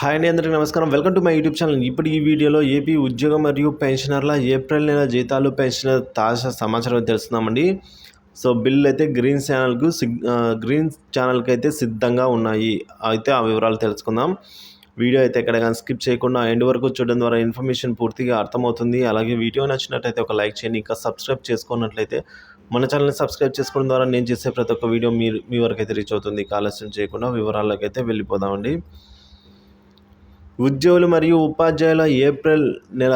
Hi అండి, అందరికీ నమస్కారం. Welcome to my YouTube channel. ఇప్పుడు ఈ వీడియోలో ఏపీ ఉద్యోగ మరియు పెన్షనర్ల ఏప్రిల్ నెల జీతాలు పెన్షనర్ తాజా సమాచారం తెలుస్తున్నామండి. సో బిల్ అయితే గ్రీన్ ఛానల్కి అయితే సిద్ధంగా ఉన్నాయి. అయితే ఆ వివరాలు తెలుసుకుందాం. వీడియో అయితే ఎక్కడ కానీ స్కిప్ చేయకుండా ఎండ్ వరకు చూడడం ద్వారా ఇన్ఫర్మేషన్ పూర్తిగా అర్థమవుతుంది. అలాగే వీడియో నచ్చినట్లయితే ఒక లైక్ చేయండి. ఇంకా సబ్స్క్రైబ్ చేసుకున్నట్లయితే మన ఛానల్ని సబ్స్క్రైబ్ చేసుకోవడం ద్వారా నేను చేసే ప్రతి ఒక్క వీడియో మీ వరకు అయితే రీచ్ అవుతుంది. ఆలస్యం చేయకుండా వివరాల్లోకి అయితే వెళ్ళిపోదామండి. ఉద్యోగులు మరియు ఉపాధ్యాయుల ఏప్రిల్ నెల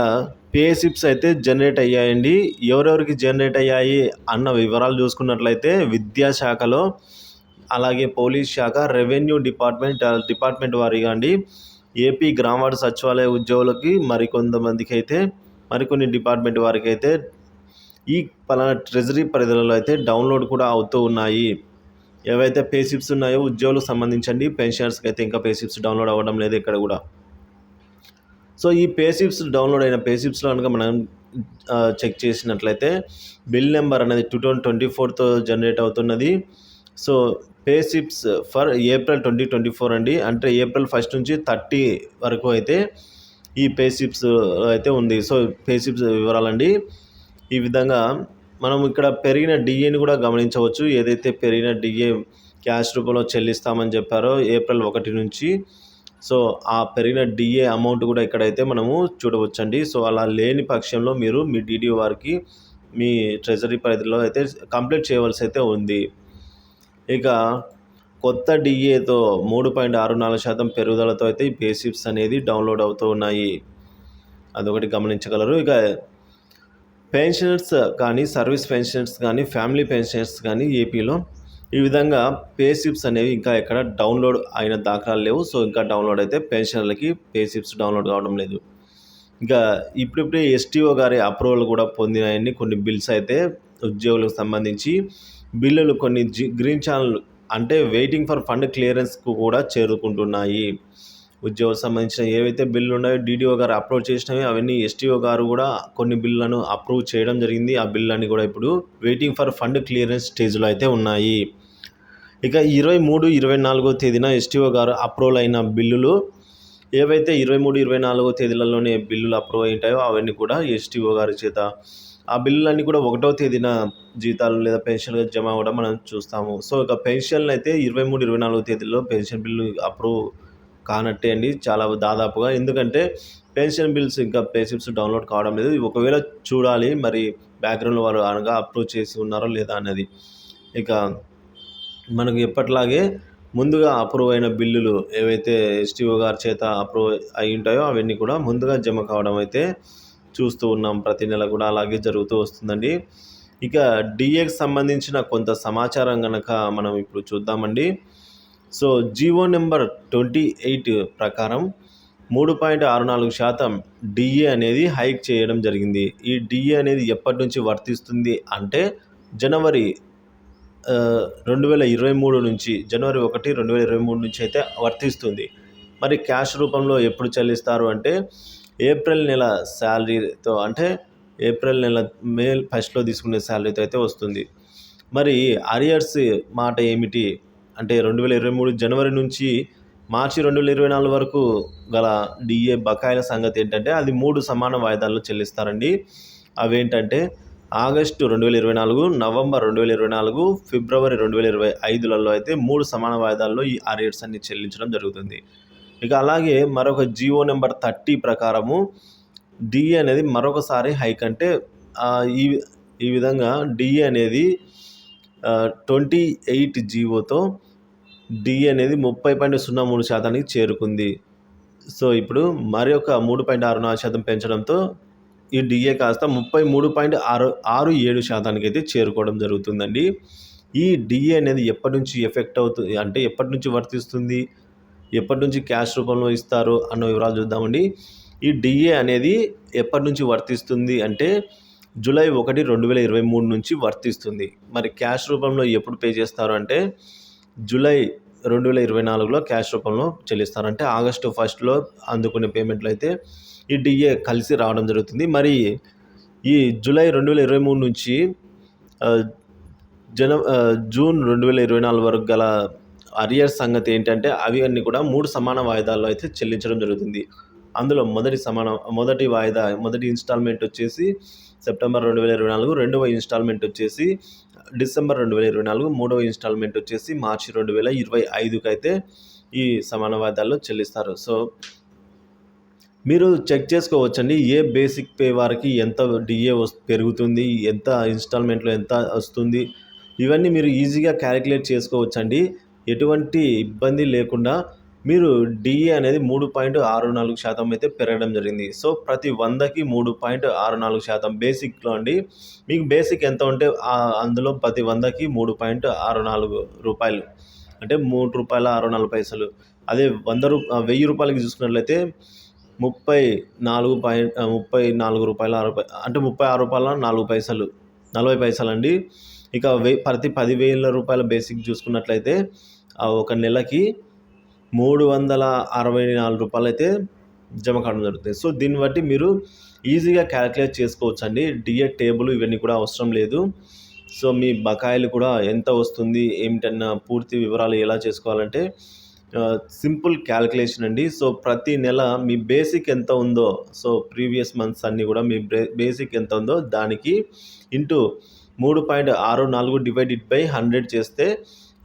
పే స్లిప్స్ అయితే జనరేట్ అయ్యాయండి. ఎవరెవరికి జనరేట్ అయ్యాయి అన్న వివరాలు చూసుకున్నట్లయితే విద్యాశాఖలో, అలాగే పోలీస్ శాఖ, రెవెన్యూ డిపార్ట్మెంట్ వారీగా అండి, ఏపీ గ్రామవార్డు సచివాలయ ఉద్యోగులకి, మరికొన్ని డిపార్ట్మెంట్ వారికి అయితే ఈ పలానా ట్రెజరీ పరిధిలో అయితే డౌన్లోడ్ కూడా అవుతూ ఉన్నాయి. ఏవైతే పే స్లిప్స్ ఉన్నాయో ఉద్యోగులకు సంబంధించండి, పెన్షనర్స్కి అయితే ఇంకా పే స్లిప్స్ డౌన్లోడ్ అవ్వడం లేదు ఇక్కడ కూడా. సో ఈ పే స్లిప్స్ డౌన్లోడ్ అయిన పే స్లిప్స్లో కనుక మనం చెక్ చేసినట్లయితే బిల్ నెంబర్ అనేది 2024తో జనరేట్ అవుతున్నది. So pay slips for April 2024 అండి, అంటే ఏప్రిల్ 1 నుంచి 30 వరకు అయితే ఈ పే స్లిప్స్ అయితే ఉంది. సో పే స్లిప్స్ వివరాలండి ఈ విధంగా. మనం ఇక్కడ పెరిగిన డిఏని కూడా గమనించవచ్చు. ఏదైతే పెరిగిన డిఏ క్యాష్ రూపంలో చెల్లిస్తామని చెప్పారో ఏప్రిల్ 1 నుంచి, సో ఆ పెరిగిన డిఏ అమౌంట్ కూడా ఇక్కడైతే మనము చూడవచ్చండి. సో అలా లేని పక్షంలో మీరు మీ డీడీ వారికి మీ ట్రెజరీ పరిధిలో అయితే కంప్లీట్ చేయవలసి అయితే ఉంది. ఇక కొత్త డిఏతో 3.64% పెరుగుదలతో అయితే ఈ పే స్లిప్స్ అనేది డౌన్లోడ్ అవుతూ ఉన్నాయి. అదొకటి గమనించగలరు. ఇక పెన్షనర్స్ కానీ, సర్వీస్ పెన్షనర్స్ కానీ, ఫ్యామిలీ పెన్షనర్స్ కానీ ఏపీలో ఈ విధంగా పే స్లిప్స్ అనేవి ఇంకా ఎక్కడ డౌన్లోడ్ అయిన దాఖలాలు లేవు. సో ఇంకా డౌన్లోడ్ అయితే పెన్షనర్లకి పే స్లిప్స్ డౌన్లోడ్ కావడం లేదు. ఇంకా ఇప్పుడిప్పుడే ఎస్టీఓ గారి అప్రూవల్ కూడా పొందినాయని కొన్ని బిల్స్ అయితే ఉద్యోగులకు సంబంధించి బిల్లులు కొన్ని గ్రీన్ ఛానల్ అంటే వెయిటింగ్ ఫర్ ఫండ్ క్లియరెన్స్కు కూడా చేరుకుంటున్నాయి. ఉద్యోగులకు సంబంధించిన ఏవైతే బిల్లు ఉన్నాయో డీడీఓ గారు అప్రూవ్ చేసినవి అవన్నీ ఎస్టీఓ గారు కూడా కొన్ని బిల్లులను అప్రూవ్ చేయడం జరిగింది. ఆ బిల్లులన్నీ కూడా ఇప్పుడు వెయిటింగ్ ఫర్ ఫండ్ క్లియరెన్స్ స్టేజ్లో అయితే ఉన్నాయి. ఇక 23, 24 తేదీన ఎస్టీఓ గారు అప్రూవల్ అయిన బిల్లులు ఏవైతే 23, 24 తేదీలలోనే బిల్లులు అప్రూవ్ అయి ఉంటాయో అవన్నీ కూడా ఎస్టీఓ గారి చేత ఆ బిల్లులన్నీ కూడా 1వ తేదీన జీతాలు లేదా పెన్షన్లు జమ అవ్వడం మనం చూస్తాము. సో ఇక పెన్షన్లు అయితే 23, 24 తేదీల్లో పెన్షన్ బిల్లు అప్రూవ్ కానట్టే అండి చాలా దాదాపుగా. ఎందుకంటే పెన్షన్ బిల్స్ ఇంకా పే స్లిప్స్ డౌన్లోడ్ కావడం లేదు. ఒకవేళ చూడాలి మరి బ్యాక్గ్రౌండ్లో వాళ్ళు అనగా అప్రూవ్ చేసి ఉన్నారో లేదా అన్నది. ఇక మనకు ఎప్పటిలాగే ముందుగా అప్రూవ్ అయిన బిల్లులు ఏవైతే ఎస్టీఓ గారి చేత అప్రూవ్ అయి ఉంటాయో అవన్నీ కూడా ముందుగా జమ కావడం అయితే చూస్తూ ఉన్నాం. ప్రతి నెల కూడా అలాగే జరుగుతూ వస్తుందండి. ఇక డిఏకి సంబంధించిన కొంత సమాచారం కనుక మనం ఇప్పుడు చూద్దామండి. సో జీవో నెంబర్ 28 ప్రకారం 3.64% డిఏ అనేది హైక్ చేయడం జరిగింది. ఈ డిఏ అనేది ఎప్పటి నుంచి వర్తిస్తుంది అంటే జనవరి 2023 నుంచి, జనవరి 1, 2023 నుంచి అయితే వర్తిస్తుంది. మరి క్యాష్ రూపంలో ఎప్పుడు చెల్లిస్తారు అంటే ఏప్రిల్ నెల శాలరీతో, అంటే ఏప్రిల్ నెల మే 1లో తీసుకునే శాలరీతో అయితే వస్తుంది. మరి అరియర్స్ మాట ఏమిటి అంటే 2023 జనవరి నుంచి మార్చి 2024 వరకు గల డిఏ బకాయిల సంగతి ఏంటంటే అది 3 సమాన వాయిదాల్లో చెల్లిస్తారండి. అవేంటంటే ఆగస్టు 2024, నవంబర్ 2024, ఫిబ్రవరి 2025లలో అయితే 3 సమాన వాయిదాల్లో ఈ అరియర్స్ అన్ని చెల్లించడం జరుగుతుంది. ఇక అలాగే మరొక జీవో నెంబర్ 30 ప్రకారము డిఏ అనేది మరొకసారి హైక్, అంటే ఈ విధంగా డిఏ అనేది 28 జీవోతో డిఏ అనేది 30.03% చేరుకుంది. సో ఇప్పుడు మరొక 3.64% పెంచడంతో ఈ డిఏ కాస్త 33.67% అయితే చేరుకోవడం జరుగుతుందండి. ఈ డిఏ అనేది ఎప్పటి నుంచి ఎఫెక్ట్ అవుతుంది అంటే ఎప్పటి నుంచి వర్తిస్తుంది, ఎప్పటి నుంచి క్యాష్ రూపంలో ఇస్తారు అన్న వివరాలు చూద్దామండి. ఈ డిఏ అనేది ఎప్పటి నుంచి వర్తిస్తుంది అంటే జూలై 1, 2023 నుంచి వర్తిస్తుంది. మరి క్యాష్ రూపంలో ఎప్పుడు పే చేస్తారు అంటే జూలై 2024లో క్యాష్ రూపంలో చెల్లిస్తారు. అంటే ఆగస్టు 1లో అందుకునే పేమెంట్లు అయితే ఈ డిఏ కలిసి రావడం జరుగుతుంది. మరి ఈ జూలై 2023 నుంచి జూన్ 2024 వరకు గల అరియర్స్ సంగతి ఏంటంటే అవి అన్నీ కూడా 3 సమాన వాయిదాల్లో అయితే చెల్లించడం జరుగుతుంది. అందులో మొదటి ఇన్‌స్టాల్‌మెంట్ వచ్చేసి సెప్టెంబర్ 2024, రెండవ ఇన్‌స్టాల్‌మెంట్ వచ్చేసి డిసెంబర్ 2024, మూడవ ఇన్‌స్టాల్‌మెంట్ వచ్చేసి మార్చి 2025కైతే ఈ సమాన వాయిదాల్లో చెల్లిస్తారు. సో మీరు చెక్ చేసుకోవచ్చండి. ఏ బేసిక్ పే వారికి ఎంత డిఏ పెరుగుతుంది, ఎంత ఇన్‌స్టాల్‌మెంట్‌లో ఎంత వస్తుంది, ఇవన్నీ మీరు ఈజీగా క్యాలిక్యులేట్ చేసుకోవచ్చండి. ఎటువంటి ఇబ్బంది లేకుండా మీరు డిఏ అనేది 3.64% అయితే పెరగడం జరిగింది. సో ప్రతి 100కి 3.64% బేసిక్‌లో అండి. మీకు బేసిక్ ఎంత ఉంటే అందులో ప్రతి 100కి రూ. 3.64 అంటే రూ. 3.64. అదే రూ. 1000కి చూసుకున్నట్లయితే రూ. 34.60 అంటే రూ. 36.04 40 పైసలండి. ఇక ప్రతి రూ. 10,000 బేసిక్ చూసుకున్నట్లయితే ఒక నెలకి రూ. 364 అయితే జమ కావడం జరుగుతుంది. సో దీన్ని బట్టి మీరు ఈజీగా క్యాలిక్యులేట్ చేసుకోవచ్చండి. డిఏ టేబుల్ ఇవన్నీ కూడా అవసరం లేదు. సో మీ బకాయిలు కూడా ఎంత వస్తుంది ఏమిటన్న పూర్తి వివరాలు ఎలా చేసుకోవాలంటే సింపుల్ క్యాలిక్యులేషన్ అండి. సో ప్రతి నెల మీ బేసిక్ ఎంత ఉందో, సో ప్రీవియస్ మంత్స్ అన్నీ కూడా మీ బేసిక్ ఎంత ఉందో దానికి ఇంటూ 3.64 డివైడెడ్ బై 100 చేస్తే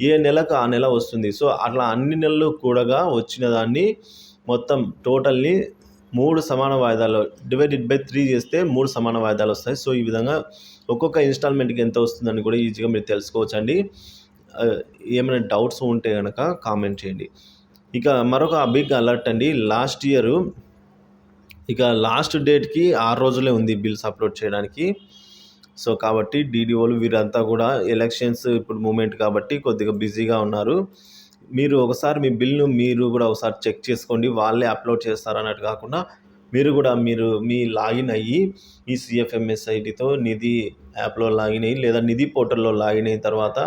ఏ నెలకు ఆ నెల వస్తుంది. సో అట్లా అన్ని నెలలు కూడగా వచ్చిన దాన్ని మొత్తం టోటల్ని 3 సమాన వాయిదాల్లో డివైడెడ్ బై 3 చేస్తే 3 సమాన వాయిదాలు వస్తాయి. సో ఈ విధంగా ఒక్కొక్క ఇన్‌స్టాల్‌మెంట్‌కి ఎంత వస్తుందని కూడా ఈజీగా మీరు తెలుసుకోవచ్చండి. ఏమైనా డౌట్స్ ఉంటే కనుక కామెంట్ చేయండి. ఇక మరొక బిగ్ అలర్ట్ అండి. లాస్ట్ ఇయర్ ఇక లాస్ట్ డేట్‌కి 6 రోజులే ఉంది బిల్స్ అప్లోడ్ చేయడానికి. సో కాబట్టి డీడీఓలు వీరంతా కూడా ఎలక్షన్స్ ఇప్పుడు మూమెంట్ కాబట్టి కొద్దిగా బిజీగా ఉన్నారు. మీరు ఒకసారి మీ బిల్‌ను మీరు కూడా ఒకసారి చెక్ చేసుకోండి. వాళ్ళే అప్లోడ్ చేస్తారన్నట్టు కాకుండా మీరు కూడా మీ లాగిన్ అయ్యి ఈ సిఎఫ్ఎంఎస్ ఐడితో నిధి యాప్‌లో లాగిన్ అయ్యి లేదా నిధి పోర్టల్‌లో లాగిన్ అయిన తర్వాత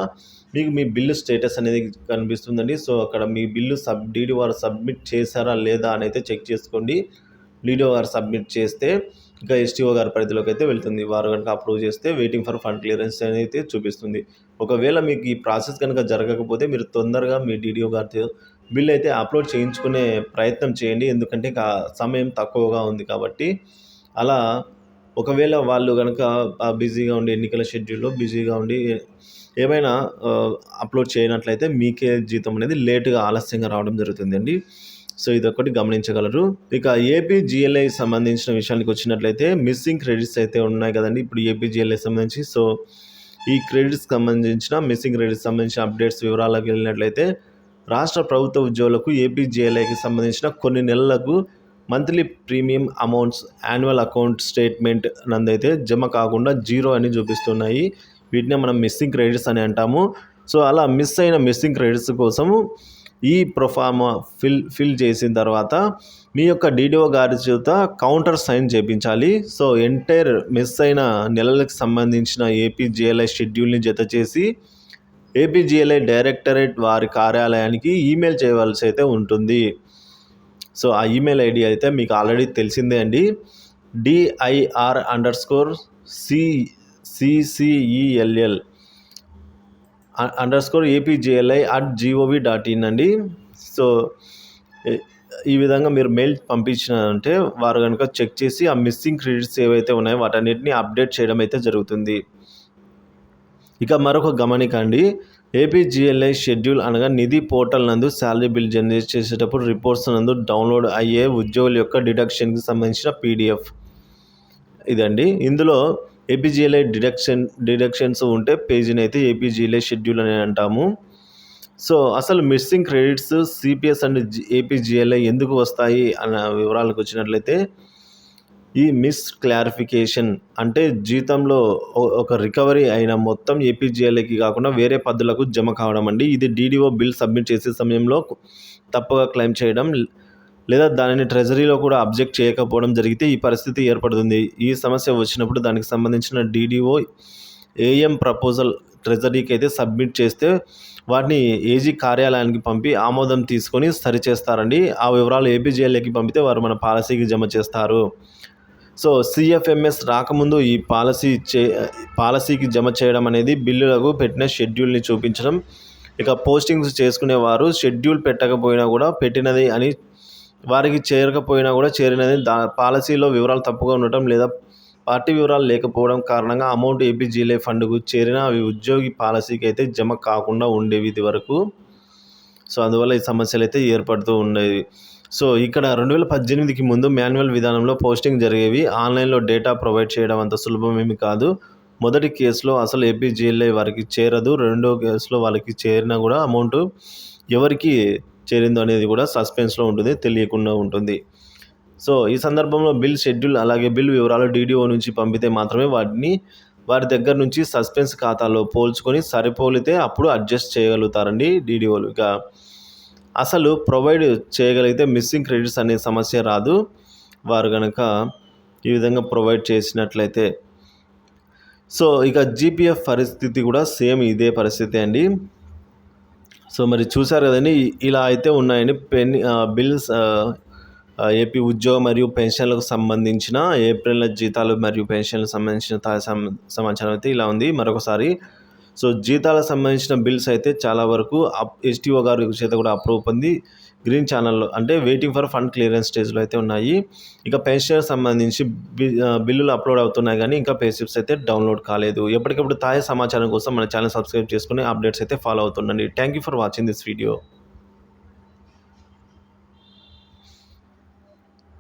మీకు మీ బిల్లు స్టేటస్ అనేది కనిపిస్తుందండి. సో అక్కడ మీ బిల్లు డీడీఓ వారు సబ్మిట్ చేశారా లేదా అని అయితే చెక్ చేసుకోండి. డీడీఓ గారు సబ్మిట్ చేస్తే ఇంకా ఎస్టీఓ గారి పరిధిలోకి అయితే వెళ్తుంది. వారు కనుక అప్రూవ్ చేస్తే వెయిటింగ్ ఫర్ ఫండ్ క్లియరెన్స్ అని అయితే చూపిస్తుంది. ఒకవేళ మీకు ఈ ప్రాసెస్ కనుక జరగకపోతే మీరు తొందరగా మీ డీడీఓ గారితో బిల్ అయితే అప్లోడ్ చేయించుకునే ప్రయత్నం చేయండి. ఎందుకంటే సమయం తక్కువగా ఉంది కాబట్టి. అలా ఒకవేళ వాళ్ళు కనుక బిజీగా ఉండి ఎన్నికల షెడ్యూల్లో బిజీగా ఉండి ఏమైనా అప్లోడ్ చేయనట్లయితే మీకే జీతం అనేది లేటుగా ఆలస్యంగా రావడం జరుగుతుందండి. సో ఇదొకటి గమనించగలరు. ఇక ఏపీజీఎల్ఐ సంబంధించిన విషయానికి వచ్చినట్లయితే మిస్సింగ్ క్రెడిట్స్ అయితే ఉన్నాయి కదండి ఇప్పుడు ఏపీజీఎల్ఐ సంబంధించి. సో ఈ క్రెడిట్స్కి సంబంధించిన మిస్సింగ్ క్రెడిట్స్ సంబంధించిన అప్డేట్స్ వివరాలకు వెళ్ళినట్లయితే రాష్ట్ర ప్రభుత్వ ఉద్యోగులకు ఏపీజీఎల్ఐకి సంబంధించిన కొన్ని నెలలకు monthly premium amounts annual account statement నందైతే జమ కాకుండా జీరో అని చూపిస్తున్నాయి. వీటినే మనం మిస్సింగ్ క్రెడిట్స్ అని అంటాము. సో అలా మిస్ అయిన మిస్సింగ్ క్రెడిట్స్ కోసము ఈ ప్రొఫార్మా ఫిల్ చేసిన తర్వాత మీ యొక్క డీడీఓ గారి చేత కౌంటర్ సైన్ చేయించాలి. సో ఎంటైర్ మిస్ అయిన నెలలకు సంబంధించిన ఏపీజీఎల్ఐ షెడ్యూల్ని జత చేసి ఏపీజీఎల్ఐ డైరెక్టరేట్ వారి కార్యాలయానికి ఈమెయిల్ చేయవలసి అయితే ఉంటుంది. సో ఆ ఈమెయిల్ ఐడి అయితే మీకు ఆల్రెడీ తెలిసిందే అండి. dir_CCELL_APJLI@gov.in అండి. సో ఈ విధంగా మీరు మెయిల్ పంపించినారంటే వారు కనుక చెక్ చేసి ఆ మిస్సింగ్ క్రెడిట్స్ ఏవైతే ఉన్నాయో వాటన్నిటిని అప్డేట్ చేయడం అయితే జరుగుతుంది. ఇక మరొక గమనిక అండి. ఏపీజీఎల్ఐ షెడ్యూల్ అనగా నిధి పోర్టల్ నందు శాలరీ బిల్ జనరేట్ చేసేటప్పుడు రిపోర్ట్స్ నందు డౌన్లోడ్ అయ్యే ఉద్యోగుల యొక్క డిడక్షన్కి సంబంధించిన పీడిఎఫ్ ఇదండి. ఇందులో ఏపీజీఎల్ఐ డిడక్షన్స్ ఉంటే పేజీని అయితే ఏపీజీఎల్ఐ షెడ్యూల్ అని అంటాము. సో అసలు missing credits CPS and APGLI ఎందుకు వస్తాయి అన్న వివరాలకు వచ్చినట్లయితే ఈ మిస్ క్లారిఫికేషన్ అంటే జీతంలో ఒక రికవరీ అయిన మొత్తం ఏపీజీఎల్ఐకి కాకుండా వేరే పద్ధతులకు జమ కావడం అండి. ఇది డీడీఓ బిల్ సబ్మిట్ చేసే సమయంలో తప్పుగా క్లెయిమ్ చేయడం లేదా దానిని ట్రెజరీలో కూడా అబ్జెక్ట్ చేయకపోవడం జరిగితే ఈ పరిస్థితి ఏర్పడుతుంది. ఈ సమస్య వచ్చినప్పుడు దానికి సంబంధించిన డీడీఓ ఏఎం ప్రపోజల్ ట్రెజరీకి అయితే సబ్మిట్ చేస్తే వాటిని ఏజీ కార్యాలయానికి పంపి ఆమోదం తీసుకొని సరిచేస్తారండి. ఆ వివరాలు ఏపీజీఎల్ఐకి పంపితే వారు మన పాలసీకి జమ చేస్తారు. సో సిఎఫ్ఎంఎస్ రాకముందు ఈ పాలసీకి జమ చేయడం అనేది బిల్లులకు పెట్టిన షెడ్యూల్ని చూపించడం ఇక పోస్టింగ్స్ చేసుకునేవారు షెడ్యూల్ పెట్టకపోయినా కూడా పెట్టినది అని వారికి చేరకపోయినా కూడా చేరినది పాలసీలో వివరాలు తప్పుగా ఉండటం లేదా పార్టీ వివరాలు లేకపోవడం కారణంగా అమౌంట్ ఏపీజీఎల్ఐ ఫండ్కు చేరిన అవి ఉద్యోగి పాలసీకి అయితే జమ కాకుండా ఉండేవి ఇది వరకు. సో అందువల్ల ఈ సమస్యలు అయితే ఏర్పడుతూ ఉండేవి. సో ఇక్కడ 2018కి ముందు మాన్యువల్ విధానంలో పోస్టింగ్ జరిగేవి. ఆన్లైన్లో డేటా ప్రొవైడ్ చేయడం అంత సులభమేమి కాదు. మొదటి కేసులో అసలు ఏపీజీఎల్ఐ వారికి చేరదు. రెండో కేసులో వాళ్ళకి చేరినా కూడా అమౌంట్ ఎవరికి చేరిందో అనేది కూడా సస్పెన్స్లో ఉంటుంది, తెలియకుండా ఉంటుంది. సో ఈ సందర్భంలో బిల్ షెడ్యూల్ అలాగే బిల్ వివరాలు డీడీఓ నుంచి పంపితే మాత్రమే వారి దగ్గర నుంచి సస్పెన్స్ ఖాతాలో పోల్చుకొని సరిపోలితే అప్పుడు అడ్జస్ట్ చేయగలుగుతారండి డీడీఓలు. ఇక అసలు ప్రొవైడ్ చేయగలిగితే మిస్సింగ్ క్రెడిట్స్ అనే సమస్య రాదు, వారు కనుక ఈ విధంగా ప్రొవైడ్ చేసినట్లయితే. సో ఇక జీపీఎఫ్ పరిస్థితి కూడా సేమ్ ఇదే పరిస్థితి అండి. సో మరి చూసారు కదండి, ఇలా అయితే ఉన్నాయండి బిల్స్. ఏపీ ఉద్యోగ మరియు పెన్షన్లకు సంబంధించిన ఏప్రిల్ నెల జీతాలు మరియు పెన్షన్లకు సంబంధించిన సమాచారం అయితే ఇలా ఉంది. మరొకసారి సో జీతాలకు సంబంధించిన బిల్స్ అయితే చాలా వరకు ఎస్టీఓ గారి చేత కూడా అప్రూవ్ పొంది గ్రీన్ ఛానల్లో అంటే వెయిటింగ్ ఫర్ ఫండ్ క్లియరెన్స్ స్టేజ్లో అయితే ఉన్నాయి. ఇక పెన్షన్ సంబంధించి బిల్లులు అప్లోడ్ అవుతున్నాయి కానీ ఇంకా పే స్లిప్స్ అయితే డౌన్లోడ్ కాలేదు. ఎప్పటికప్పుడు తాజా సమాచారం కోసం మన ఛానల్ సబ్స్క్రైబ్ చేసుకుని అప్డేట్స్ అయితే ఫాలో అవుతుండండి. Thank you for watching this video.